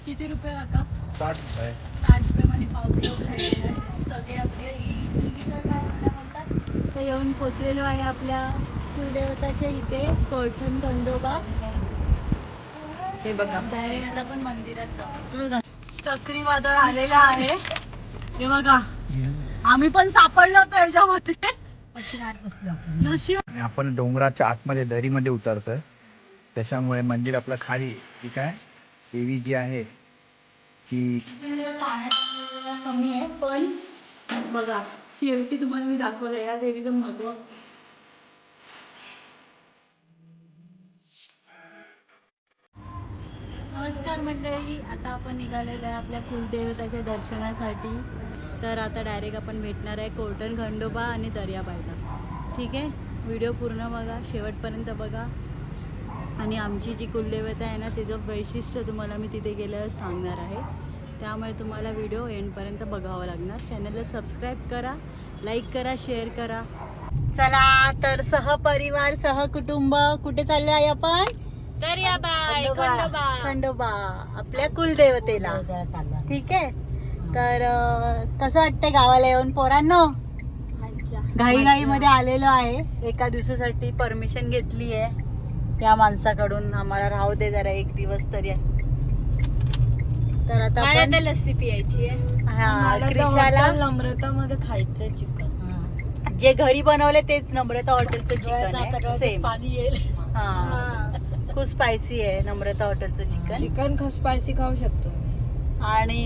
किती रुपये आता? 60 रुपये. 60 रुपये पाव किलो खायला सगळे आपले म्हणतात. तर येऊन पोचलेलो आहे आपल्या कुलदेवताच्या इथे कोठण खंडोबा. हे बघा आता पण मंदिरात जाऊ. चक्रीवादळ आलेलं आहे हे बघा. आम्ही पण सापडलो त्याच्यामध्ये. आणि आपण डोंगराच्या आतमध्ये दरीमध्ये उतरतोय त्याच्यामुळे मंदिर आपलं खाली ठीक आहे. देवी जी आहे ती कमी आहे पण बघा शेवटी तुम्हाला मी दाखवलं या देवीचं महत्व. नमस्कार मंडळी, आता आपण निघालेलो आहे आपल्या कुलदेवताच्या दर्शनासाठी. तर आता डायरेक्ट आपण भेटणार आहे कोठण खंडोबा आणि दर्याबाईला. ठीक आहे, व्हिडिओ पूर्ण बघा, शेवटपर्यंत बघा. आणि आमची जी कुलदेवता आहे ना तिचं वैशिष्ट्य तुम्हाला मी तिथे गेल्यावर सांगणार आहे. त्यामुळे तुम्हाला व्हिडिओ एंडपर्यंत बघावं लागणार. चॅनलला सबस्क्राईब करा, लाईक करा, शेअर करा. चला तर सहपरिवार सहकुटुंब कुठे चाललो आहे आपण? दर्याबाई खंडोबा आपल्या कुलदेवतेला. ठीक आहे, तर कसं वाटतंय गावाला येऊन पोरांनो? घाई मध्ये आलेलो आहे. एका दिवसासाठी परमिशन घेतली आहे या माणसाकडून. आम्हाला राहू दे जरा एक दिवस तरी. तर आता आपण लस्सी पियायची आहे. हा, क्रिशाला नम्रतामध्ये खायचं चिकन. जे घरी बनवले तेच नम्रता हॉटेलचं चिकन आहे. सेम पाणी येईल. हा, खूप स्पायसी आहे नम्रता हॉटेलचं चिकन. चिकन स्पायसी खाऊ शकतो. आणि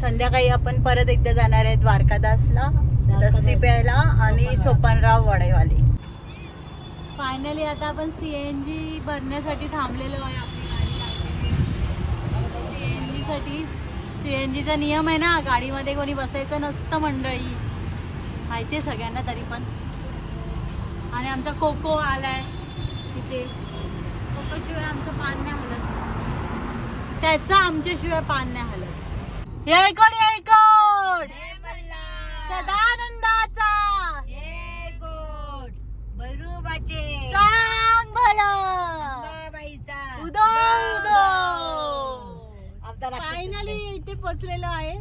संध्याकाळी आपण परत एकदा जाणार आहे द्वारकादासला लस्सी प्यायला आणि सोपानराव वडेवाली. फायनली आता आपण CNG भरण्यासाठी थांबलेलो आहे. आपली गाडी लागलेली CNG साठी. CNGचा नियम आहे ना, गाडीमध्ये कोणी बसायचं नसतं मंडळी, माहिती आहे सगळ्यांना तरी पण. आणि आमचा कोको आलाय तिथे. कोकोशिवाय आमचं पान नाही हलत, त्याचा आमच्याशिवाय पान नाही हलत. येळकोट येळकोट सदानंदाचा बरुबाचे चांग भला उदो उदो. फायनली इथे पोचलेलो आहे.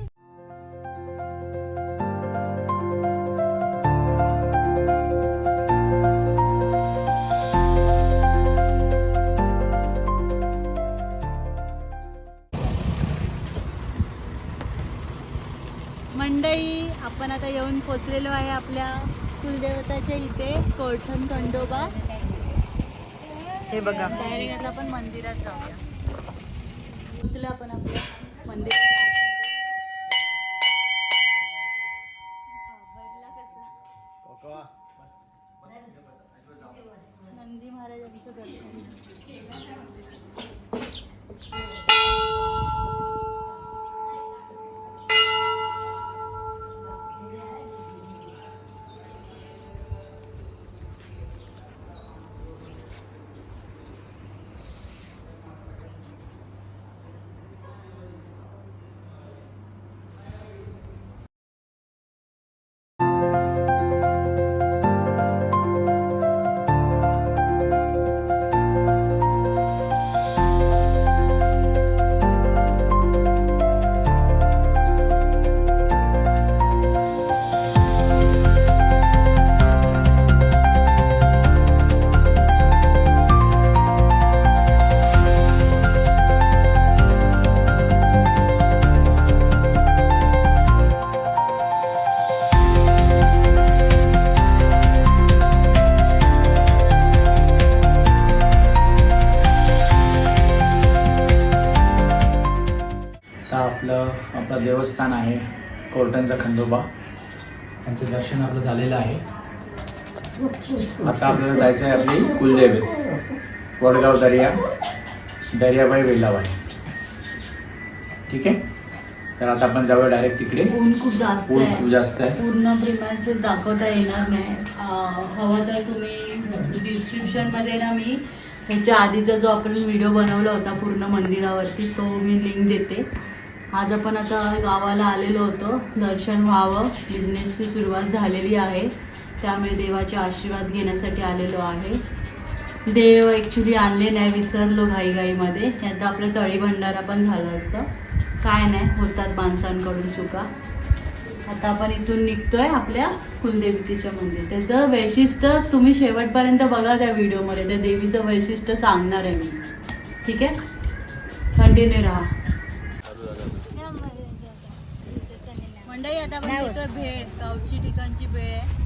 मंडई आपण आता येऊन पोचलेलो आहे आपल्या कुलदेवताच्या इथे कोठण खंडोबा. हे बघा डायरेक्ट आता आपण मंदिरात जाऊया. पोचलो आपण आपल्या मंदिरात. नंदी महाराजांचं दर्शन. आपलं देवस्थान आहे कोठणचा खंडोबा. त्यांचं दर्शन आपलं झालेलं आहे. आता आपल्याला जायचं आहे आपली कुलदैवत वडगाव दर्याबाई वेलाबाई. ठीक आहे, तर आता आपण जाऊया डायरेक्ट तिकडे. ऊन खूप जास्त आहे. पूर्ण प्रिमायसेस दाखवता येणार नाही. हवं तर तुम्ही डिस्क्रिप्शनमध्ये ना मी ह्याच्या आधीचा जो आपण व्हिडिओ बनवला होता पूर्ण मंदिरावरती तो मी लिंक देते. आज आपण आता गावाला आलेलो होतो दर्शन व्हावं. बिझनेसची सुरुवात झालेली आहे त्यामुळे देवाचे आशीर्वाद घेण्यासाठी आलेलो आहे. देव ॲक्च्युली आणले नाही, विसरलो घाईघाईमध्ये. आता आपलं तळी भंडारा पण झालं असतं. काय नाही, होतात माणसांकडून चुका. आता आपण इथून निघतोय आपल्या कुलदेवतेच्या मंदिर. त्याचं वैशिष्ट्य तुम्ही शेवटपर्यंत बघा त्या व्हिडिओमध्ये. त्या देवीचं वैशिष्ट्य सांगणार आहे मी. ठीक आहे, कंटिन्यू राहा. मंडळी आता आपण घेतोय भेळ, गावची ठिकाणची भेळ आहे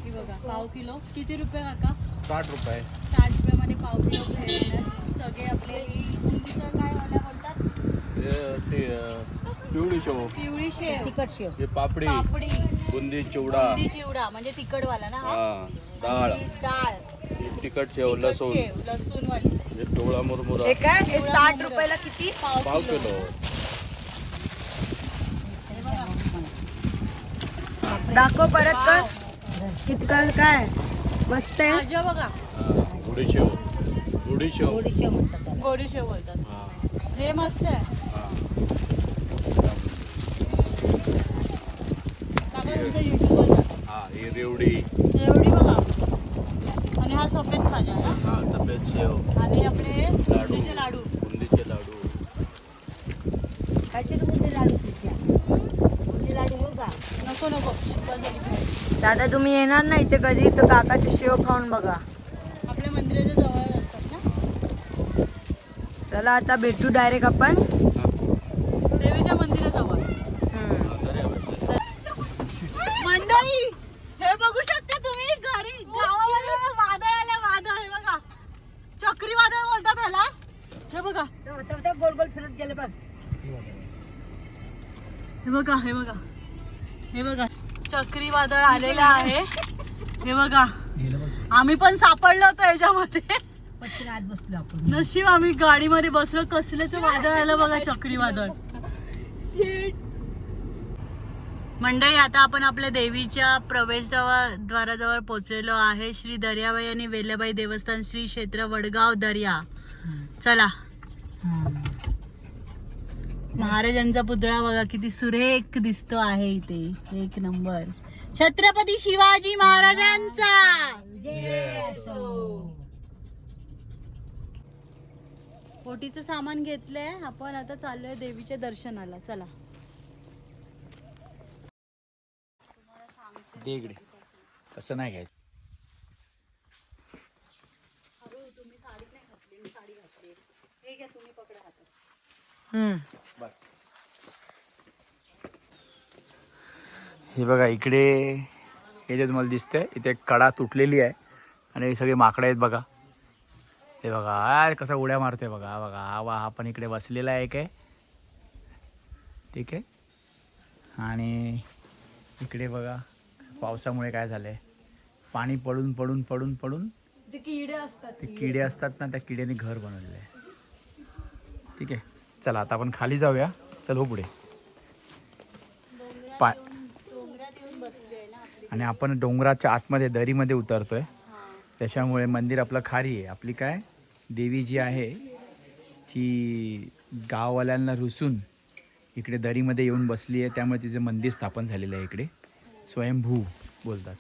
ही बघा. पाव किलो किती रुपये काका? 60 रुपये. 60 रुपयामध्ये पाव किलो भेळ आहे. सगळे आपले ही बुंदीचं काय मला बोलतात, पिवळी शेव, पिवळी शेव, तिखट शेव, हे पापडी, बुंदी चिवडा, बुंदी चिवडा म्हणजे तिखटवाला ना हा. डाळ, ही डाळ, तिखट शेव, लसूण, लसूण वाली. हे पिवळा मुरमुरा, हे काय हे 60 रुपयाला किती? पाव किलो. दाखव परत कर. कितकं काय बसतंय? भाज्या बघा, गोडी शेव, गोडी शेव, गोडी शेव बोलतात. हे मस्त आहे. काका तुमचं युट्यूब बघा. ही रेवडी, एवढी बघा. आणि हा सफेद भाज्या ना, सफेद शेव, आणि आपले बुंदीचे लाडू. बुंदीचे लाडू. नको नको, बस झाली भेळ. दादा तुम्ही येणार नाही इथे कधी तर काकाची शेव खाऊन बघा. आपल्या मंदिराच्या जवळ असतात ना. चला आता भेटू डायरेक्ट आपण देवीच्या मंदिराजवळ. मंडळी हे बघू शकता तुम्ही, घरी गावामध्ये बघा वादळ आलं. वादळ हे बघा, चक्रीवादळ बोलतात ह्याला. हे बघा, गोल गोल फिरत गेले बघ. हे बघा, हे बघा, हे बघा, चक्रीवादळ आलेलं आहे. हे बघा, आम्ही पण सापडलो होतो याच्यामध्ये. आत बसलो आपण. नशीब आम्ही गाडीमध्ये बसलो. कसल्याचं वादळ आलं बघा, चक्रीवादळ. मंडळी आता आपण आपल्या देवीच्या प्रवेशद्वाराजवळ पोहोचलेलो आहे. श्री दर्याबाई आणि वेल्याबाई देवस्थान, श्री क्षेत्र वडगाव दर्या. चला. महाराजांचा पुतळा बघा किती सुरेख दिसतो आहे इथे. एक नंबर. छत्रपती शिवाजी महाराजांचा ओटीचं सामान घेतलंय आपण. आता चाललोय देवीच्या दर्शनाला. चला. दे इकडे, तसं नाही घ्यायचं. तुम्ही साडी नाही घातली, मी साडी घातली. हे घ्या, तुम्ही पकडा हातात. बस. हे बघा इकडे, हे जे तुम्हाला दिसतंय इथे कडा तुटलेली आहे आणि हे सगळे माकडे आहेत बघा. हे बघा कसा उड्या मारतोय बघा. बघा हा पण इकडे बसलेला आहे काय, ठीक आहे. आणि इकडे बघा पावसामुळे काय झालंय, पाणी पडून पडून पडून पडून ते किडे असतात, ते किडे असतात ना, त्या किड्याने घर बनवलेलं आहे. ठीक आहे, चला आता आपण खाली जाऊया. चल हो पुढे. आणि आपण डोंगराच्या आतमध्ये दरीमध्ये उतरतोय, त्याच्यामुळे मंदिर आपलं खाली आहे. आपली काय देवी जी आहे ती गाववाल्यांना रुसून इकडे दरीमध्ये येऊन बसली आहे, त्यामुळे तिचं मंदिर स्थापन झालेलं आहे. इकडे स्वयंभू बोलतात.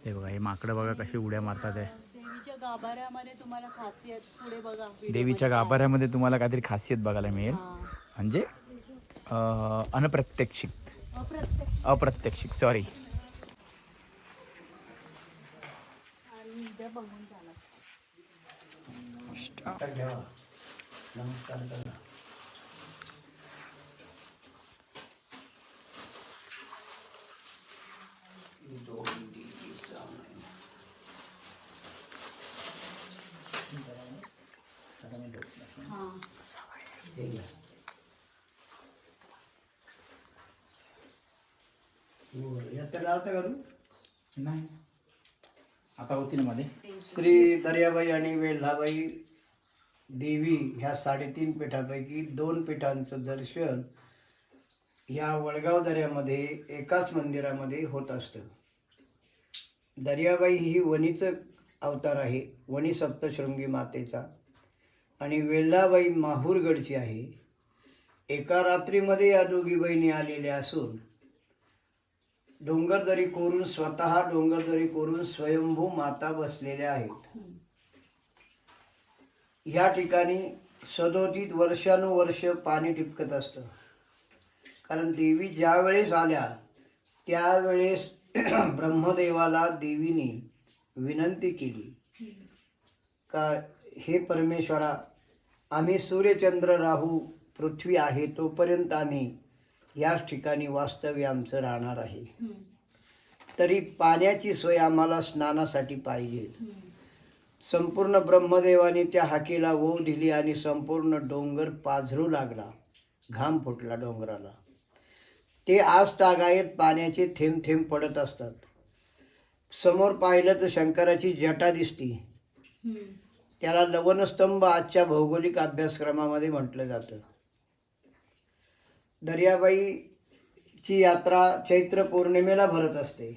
हे बघा, हे माकडं बघा कशी उड्या मारतात आहे. देवीच्या गाभाऱ्यामध्ये तुम्हाला खासियत पुढे बघा. देवीच्या गाभाऱ्यामध्ये तुम्हाला काहीतरी खासियत बघायला मिळेल. म्हणजे अप्रत्यक्षिक सॉरी. नमस्कार करा. नाही आता होती ना मध्ये. श्री दर्याबाई आणि वेल्हाबाई देवी ह्या 3.5 पीठापैकी 2 पीठांचं दर्शन ह्या वडगाव दर्यामध्ये एकाच मंदिरामध्ये होत असतं. दर्याबाई ही वणीचं अवतार आहे, वणी सप्तशृंगी मातेचा. आणि वेल्हाबाई माहूरगडची आहे. एका रात्रीमध्ये या दोघी बहिणी आलेल्या असून डोंगरदरी कोरून स्वयंभू माता बसलेल्या आहेत. ह्या ठिकाणी सदोदित वर्षानुवर्ष पाणी टिपकत असतं. कारण देवी ज्या वेळेस आल्या त्यावेळेस ब्रह्मदेवाला देवीने विनंती केली का हे परमेश्वरा, आम्ही सूर्यचंद्र राहू पृथ्वी आहे तोपर्यंत आम्ही याच ठिकाणी वास्तव्य आमचं राहणार आहे. तरी पाण्याची सोय आम्हाला स्नानासाठी पाहिजे. संपूर्ण ब्रह्मदेवाने त्या हाकेला वो दिली आणि संपूर्ण डोंगर पाझरू लागला. घाम फुटला डोंगराला. ते आज तागायत पाण्याचे थेंब थेंब पडत असतात. समोर पाहिलं तर शंकराची जटा दिसती. त्याला लवणस्तंभ आजच्या भौगोलिक अभ्यासक्रमामध्ये म्हटलं जातं. दर्याबाईची यात्रा चैत्र पौर्णिमेला भरत असते.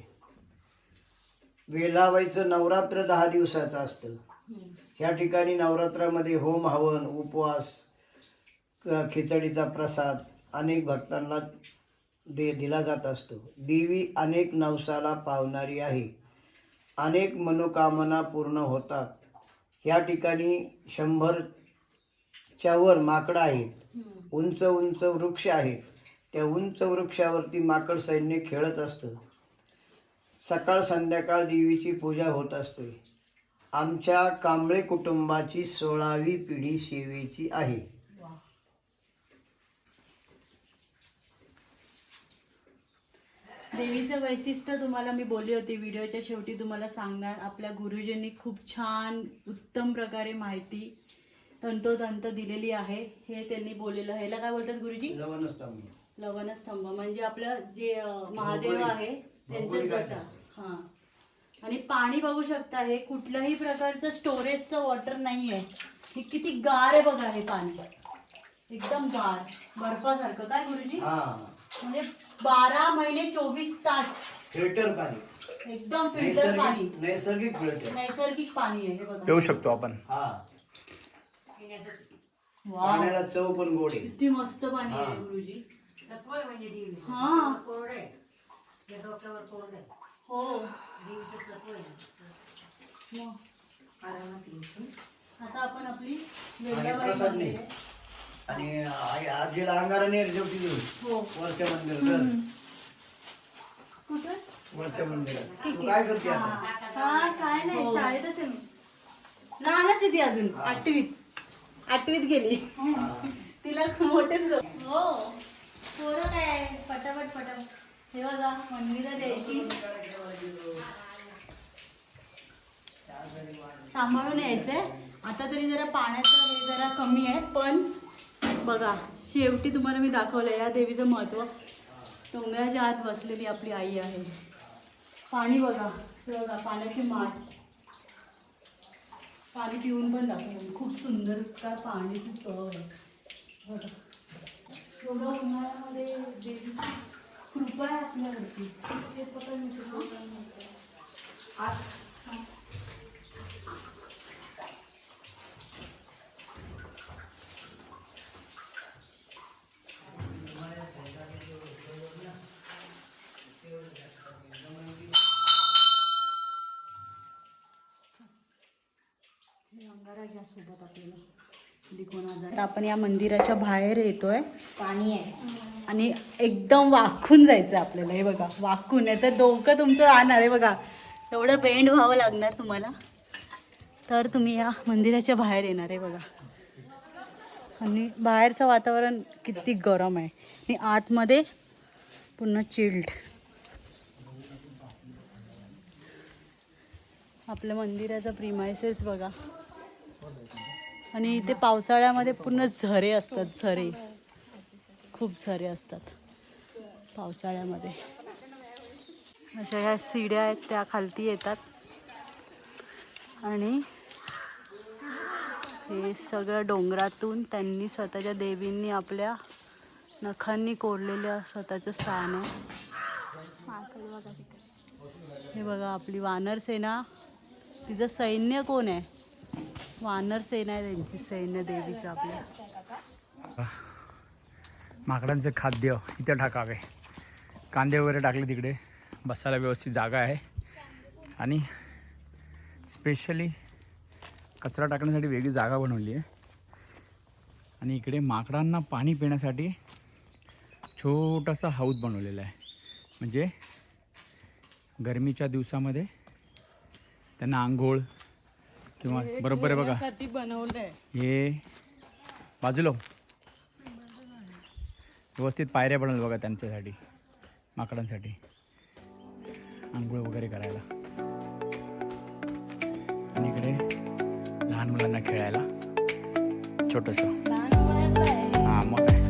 वेल्हाबाईचं नवरात्र 10 दिवसाचं असतं. ह्या ठिकाणी नवरात्रामध्ये होम हवन, उपवास, खिचडीचा प्रसाद अनेक भक्तांना दिला जात असतो. देवी अनेक नवसाला पावणारी आहे. अनेक मनोकामना पूर्ण होतात. ह्या ठिकाणी 100च्या वर माकडं आहेत. उंच उंच वृक्ष आहेत. त्या उंच वृक्षावरती माकड सैन्य खेळत असतं. सकाळ संध्याकाळ देवीची पूजा होत असते. आमच्या कांबळे कुटुंबाची 16वी पिढी सेवेची आहे. देवीचं वैशिष्ट्य तुम्हाला मी बोलली होती व्हिडिओच्या शेवटी तुम्हाला सांगणार. आपल्या गुरुजींनी खूप छान उत्तम प्रकारे माहिती तंतोतंत दिलेली आहे. हे त्यांनी बोललेलं. ह्याला काय बोलतात गुरुजी? लवणस्तंभ. लवणस्तंभ म्हणजे आपलं जे महादेव आहे त्यांचं जटा. हां. आणि पाणी बघू शकता, हे कुठल्याही प्रकारचं स्टोरेजचं वॉटर नाही आहे. हे किती गार आहे बघा. हे पाणी एकदम गार बर्फासारखं. काय गुरुजी? म्हणजे 12 महिने 24 तास फिल्टर पाणी. एकदम फिल्टर पाणी. नैसर्गिक फिल्टर. नैसर्गिक पाणी आहे हे बघा. पिऊ शकतो आपण. पाण्याला चव पण गोड आहे. किती मस्त पाणी आहे गुरुजी. हा हो. आता आपण आपली वेल्हाबाई प्रसाद नाही. मंदिर. आणि आजीला अंगाराने शेवटी देऊ. हो. वरच्या मंदिरात. कुठं? वरच्या मंदिरात. तू काय करते आता? हा काय नाही, शाळेतच आहे मी. लहानच आहे ती अजून. 8वीत गेली. तिला मोठेच लोक. हो पोरं काय पटापट पटापट. हे बघा मंदिरात द्यायची. सांभाळून यायचंय. आता तरी जरा पाण्याचं हे जरा कमी आहे, पण बघा शेवटी तुम्हाला मी दाखवलं या देवीचं महत्त्व. डोंगराच्या आत बसलेली आपली आई आहे. पाणी बघा. बघा पाण्याची माठ. पाणी पिऊन पण दाखवलं. खूप सुंदर का पाण्याची चव आहे बघा. एवढं उन्हाळ्यामध्ये देवीची कृपा आहे आपल्यावरची. ते पटकन सोबत आपल्याला. आपण या मंदिराच्या बाहेर येतोय. पाणी आहे आणि एकदम वाकून जायचं आपल्याला. हे बघा वाकून आहे तर डोकं तुमचं राहणार आहे बघा. एवढं बेंड व्हावं लागणार तुम्हाला तर तुम्ही या मंदिराच्या बाहेर येणार आहे बघा. आणि बाहेरचं वातावरण किती गरम आहे आणि आतमध्ये पूर्ण चिल्ड. आपल्या मंदिराचा प्रिमायसेस बघा. आणि इथे पावसाळ्यामध्ये पूर्ण झरे असतात. झरे खूप झरे असतात पावसाळ्यामध्ये. अशा ह्या शिड्या आहेत त्या खालती येतात. आणि हे सगळं डोंगरातून त्यांनी स्वतःच्या देवींनी आपल्या नखांनी कोरलेलं स्वतःचं स्थान आहे. हे बघा आपली वानर सेना. तिचं सैन्य कोण आहे? वानर सेना आहे त्यांची. सैन्य देवीचं आपल्या. माकडांचे खाद्य इथे टाकावे. कांदे वगैरे टाकले तिकडे. बसायला व्यवस्थित जागा आहे. आणि स्पेशली कचरा टाकण्यासाठी वेगळी जागा बनवली आहे. आणि इकडे माकडांना पाणी पिण्यासाठी छोटासा हाऊस बनवलेला आहे. म्हणजे गरमीच्या दिवसामध्ये त्यांना आंघोळ किंवा बरोबर आहे बघा बनवलंय. हे बाजूला व्यवस्थित पायऱ्या बनवल्या बघा त्यांच्यासाठी, माकडांसाठी आंघोळ वगैरे करायला. आणि इकडे लहान मुलांना खेळायला छोटंसं. हां मग काय.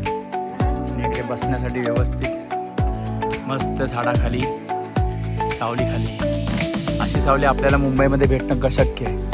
आणि इकडे बसण्यासाठी व्यवस्थित मस्त झाडाखाली सावली खाली. अशी सावली आपल्याला मुंबईमध्ये भेटणं का शक्य आहे.